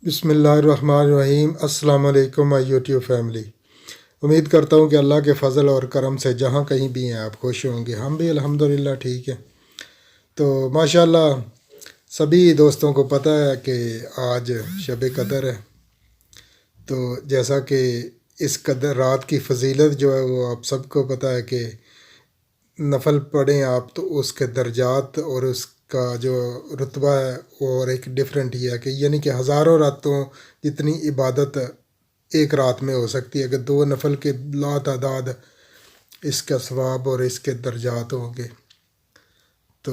بسم اللہ الرحمن الرحیم۔ السلام علیکم مائی یوٹیوب فیملی۔ امید کرتا ہوں کہ اللہ کے فضل اور کرم سے جہاں کہیں بھی ہیں آپ خوش ہوں گے، ہم بھی الحمدللہ ٹھیک ہیں۔ تو ماشاءاللہ سبھی دوستوں کو پتہ ہے کہ آج شب قدر ہے، تو جیسا کہ اس قدر رات کی فضیلت جو ہے وہ آپ سب کو پتہ ہے کہ نفل پڑھیں آپ تو اس کے درجات اور اس کا جو رتبہ ہے وہ اور ایک ڈفرینٹ ہی ہے، کہ یعنی کہ ہزاروں راتوں جتنی عبادت ایک رات میں ہو سکتی ہے، کہ دو نفل کے لا تعداد اس کا ثواب اور اس کے درجات ہوں گے۔ تو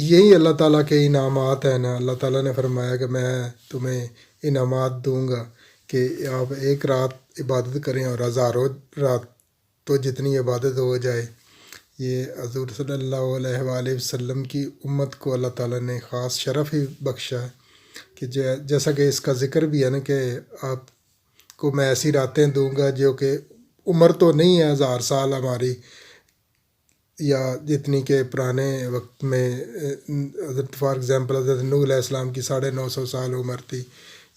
یہی اللہ تعالیٰ کے انعامات ہیں نا۔ اللہ تعالیٰ نے فرمایا کہ میں تمہیں انعامات دوں گا کہ آپ ایک رات عبادت کریں اور ہزاروں رات تو جتنی عبادت ہو جائے۔ یہ حضور صلی اللہ علیہ وآلہ وسلم کی امت کو اللہ تعالیٰ نے خاص شرف ہی بخشا ہے، کہ جیسا کہ اس کا ذکر بھی ہے نا کہ آپ کو میں ایسی راتیں دوں گا جو کہ عمر تو نہیں ہے 1000 سال ہماری، یا جتنی کہ پرانے وقت میں حضرت فار ایگزامپل حضرت نوح علیہ السلام کی 950 سال عمر تھی،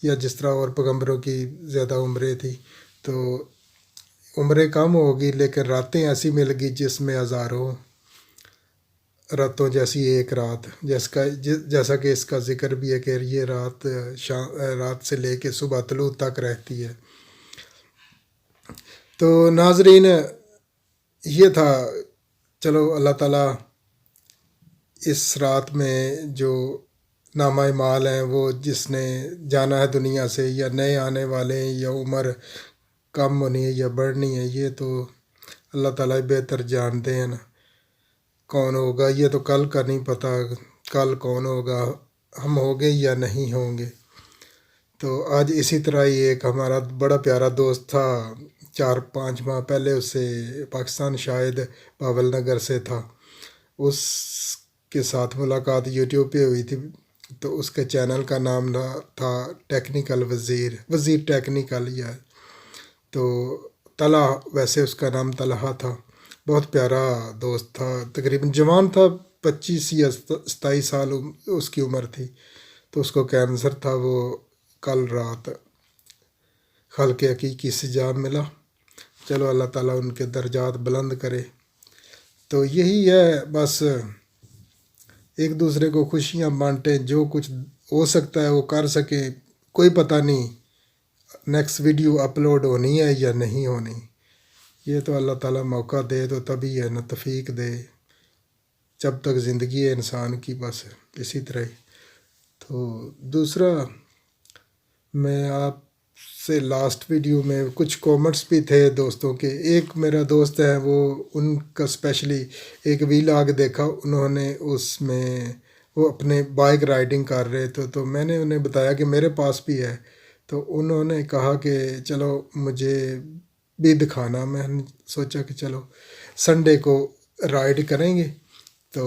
یا جس طرح اور پیغمبروں کی زیادہ عمریں تھی۔ تو عمریں کم ہوگی لیکن راتیں ایسی مل گی جس میں ہزاروں راتوں جیسی ایک رات، جیسا کہ اس کا ذکر بھی ہے کہ یہ رات سے لے کے صبح طلوع تک رہتی ہے۔ تو ناظرین، یہ تھا، چلو اللہ تعالیٰ اس رات میں جو نامہ اعمال ہیں وہ جس نے جانا ہے دنیا سے، یا نئے آنے والے ہیں، یا عمر کم ہونی ہے یا بڑھنی ہے، یہ تو اللہ تعالیٰ بہتر جانتے ہیں نا کون ہوگا۔ یہ تو کل کا نہیں پتہ کل کون ہوگا، ہم ہوں گے یا نہیں ہوں گے۔ تو آج اسی طرح ہی ایک ہمارا بڑا پیارا دوست تھا، 4-5 ماہ پہلے اس سے پاکستان شاہد باول نگر سے تھا، اس کے ساتھ ملاقات یوٹیوب پہ ہوئی تھی۔ تو اس کے چینل کا نام تھا ٹیکنیکل وزیر ٹیکنیکل، یا تو طلحہ، ویسے اس کا نام طلحہ تھا۔ بہت پیارا دوست تھا، تقریباً جوان تھا، 25 یا 27 سال اس کی عمر تھی۔ تو اس کو کینسر تھا، وہ کل رات خلق حقیقی سے جا ملا۔ چلو اللہ تعالیٰ ان کے درجات بلند کرے۔ تو یہی ہے، بس ایک دوسرے کو خوشیاں بانٹیں، جو کچھ ہو سکتا ہے وہ کر سکیں۔ کوئی پتہ نہیں نیکسٹ ویڈیو اپلوڈ ہونی ہے یا نہیں ہونی، یہ تو اللہ تعالیٰ موقع دے تو تبھی ہے نا، توفیق دے جب تک زندگی ہے انسان کی، بس اسی طرح ہی۔ تو دوسرا، میں آپ سے لاسٹ ویڈیو میں کچھ کومنٹس بھی تھے دوستوں کے۔ ایک میرا دوست ہے، وہ ان کا اسپیشلی ایک ویلاگ دیکھا انہوں نے، اس میں وہ اپنے بائک رائڈنگ کر رہے تھے، تو میں نے انہیں بتایا کہ میرے پاس بھی ہے۔ تو انہوں نے کہا کہ چلو مجھے بھی دکھانا۔ میں نے سوچا کہ چلو سنڈے کو رائڈ کریں گے، تو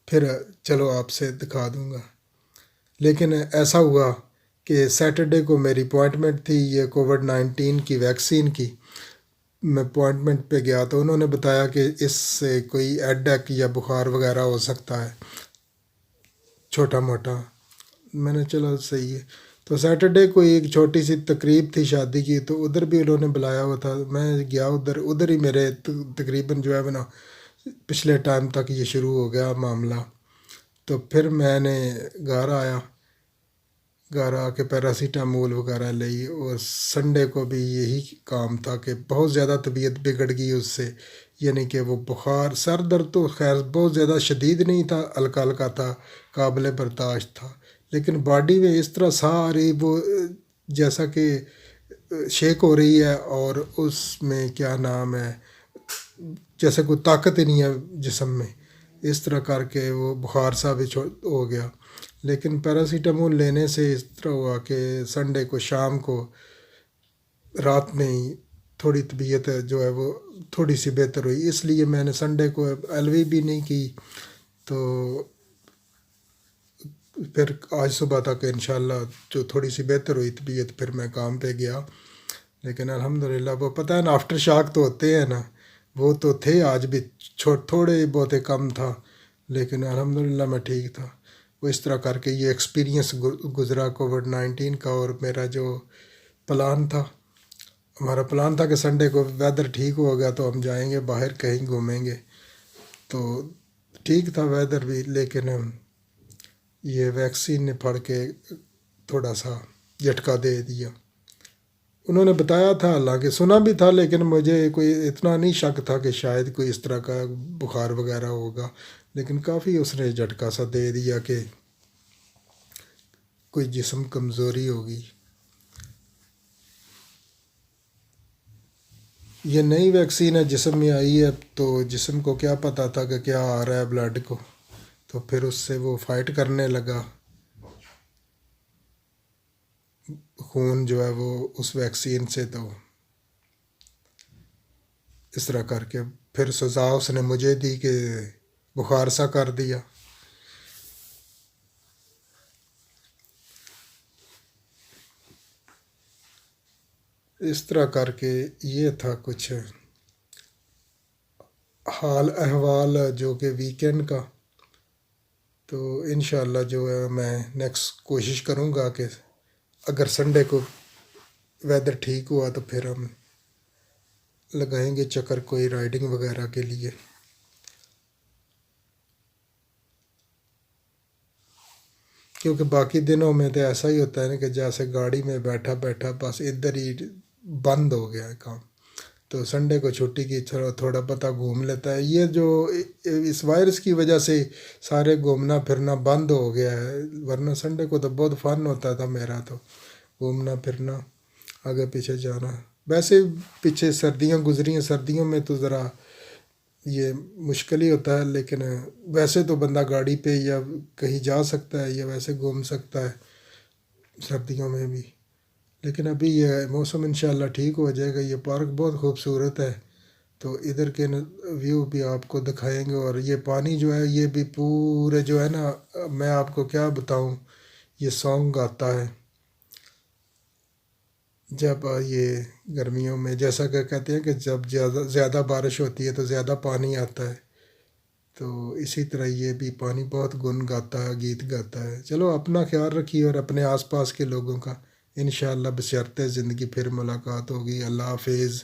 پھر چلو آپ سے دکھا دوں گا۔ لیکن ایسا ہوا کہ سیٹرڈے کو میری اپوائنٹمنٹ تھی، یہ کووڈ-19 کی ویکسین کی۔ میں اپوائنٹمنٹ پہ گیا تو انہوں نے بتایا کہ اس سے کوئی ایڈیک یا بخار وغیرہ ہو سکتا ہے چھوٹا موٹا۔ میں نے چلو صحیح ہے۔ تو سیٹرڈے کو ایک چھوٹی سی تقریب تھی شادی کی، تو ادھر بھی انہوں نے بلایا ہوا تھا، میں گیا ادھر ہی میرے تقریباً جو ہے نا پچھلے ٹائم تک یہ شروع ہو گیا معاملہ۔ تو پھر میں نے گھر آ کے پیراسیٹامول وغیرہ لی، اور سنڈے کو بھی یہی کام تھا کہ بہت زیادہ طبیعت بگڑ گئی اس سے، یعنی کہ وہ بخار، سر درد تو خیر بہت زیادہ شدید نہیں تھا، ہلکا ہلکا تھا، قابل برداشت تھا، لیکن باڈی میں اس طرح ساری وہ جیسا کہ شیک ہو رہی ہے، اور اس میں کیا نام ہے، جیسے کوئی طاقت ہی نہیں ہے جسم میں، اس طرح کر کے وہ بخار سا بھی ہو گیا۔ لیکن پیراسیٹامول لینے سے اس طرح ہوا کہ سنڈے کو شام کو رات میں ہی تھوڑی طبیعت جو ہے وہ تھوڑی سی بہتر ہوئی، اس لیے میں نے سنڈے کو ایلوی بھی نہیں کی۔ تو پھر آج صبح تک انشاءاللہ جو تھوڑی سی بہتر ہوئی طبیعت، پھر میں کام پہ گیا۔ لیکن الحمدللہ وہ پتہ ہے نا، آفٹر شاک تو ہوتے ہیں نا، وہ تو تھے، آج بھی تھوڑے بہت کم تھا، لیکن الحمدللہ میں ٹھیک تھا۔ وہ اس طرح کر کے یہ ایکسپیرینس گزرا کووڈ-19 کا. اور میرا جو پلان تھا، ہمارا پلان تھا کہ سنڈے کو ویدر ٹھیک ہو گیا تو ہم جائیں گے باہر کہیں گھومیں گے. تو ٹھیک تھا ویدر بھی، لیکن یہ ویکسین نے پھڑ کے تھوڑا سا جھٹکا دے دیا. انہوں نے بتایا تھا، حالانکہ سنا بھی تھا، لیکن مجھے کوئی اتنا نہیں شک تھا کہ شاید کوئی اس طرح کا بخار وغیرہ ہوگا. لیکن کافی اس نے جھٹکا سا دے دیا کہ کوئی جسم کمزوری ہوگی. یہ نئی ویکسین ہے، جسم میں آئی ہے، تو جسم کو کیا پتہ تھا کہ کیا آ رہا ہے بلڈ کو، تو پھر اس سے وہ فائٹ کرنے لگا. خون جو ہے وہ اس ویکسین سے، تو اس طرح کر کے پھر سزا اس نے مجھے دی کہ بخار سا کر دیا. اس طرح کر کے یہ تھا کچھ حال احوال جو کہ ویکینڈ کا. تو انشاءاللہ جو ہے میں نیکسٹ کوشش کروں گا کہ اگر سنڈے کو ویدر ٹھیک ہوا تو پھر ہم لگائیں گے چکر کوئی رائڈنگ وغیرہ کے لیے. کیونکہ باقی دنوں میں تو ایسا ہی ہوتا ہے نا کہ جیسے گاڑی میں بیٹھا بیٹھا بس ادھر ہی بند ہو گیا ہے کام. تو سنڈے کو چھٹی کی تھوڑا پتہ گھوم لیتا ہے. یہ جو اس وائرس کی وجہ سے سارے گھومنا پھرنا بند ہو گیا ہے، ورنہ سنڈے کو تو بہت فن ہوتا تھا میرا، تو گھومنا پھرنا آگے پیچھے جانا. ویسے پیچھے سردیاں گزری ہیں، سردیوں میں تو ذرا یہ مشکل ہی ہوتا ہے، لیکن ویسے تو بندہ گاڑی پہ یا کہیں جا سکتا ہے یا ویسے گھوم سکتا ہے سردیوں میں بھی. لیکن ابھی یہ موسم انشاءاللہ ٹھیک ہو جائے گا. یہ پارک بہت خوبصورت ہے، تو ادھر کے ویو بھی آپ کو دکھائیں گے. اور یہ پانی جو ہے یہ بھی پورے جو ہے نا، میں آپ کو کیا بتاؤں، یہ سانگ گاتا ہے جب یہ گرمیوں میں، جیسا کہ کہتے ہیں کہ جب زیادہ بارش ہوتی ہے تو زیادہ پانی آتا ہے، تو اسی طرح یہ بھی پانی بہت گن گاتا ہے، گیت گاتا ہے. چلو اپنا خیال رکھیے اور اپنے آس پاس کے لوگوں کا. انشاءاللہ بشرطِ زندگی پھر ملاقات ہوگی. اللہ حافظ.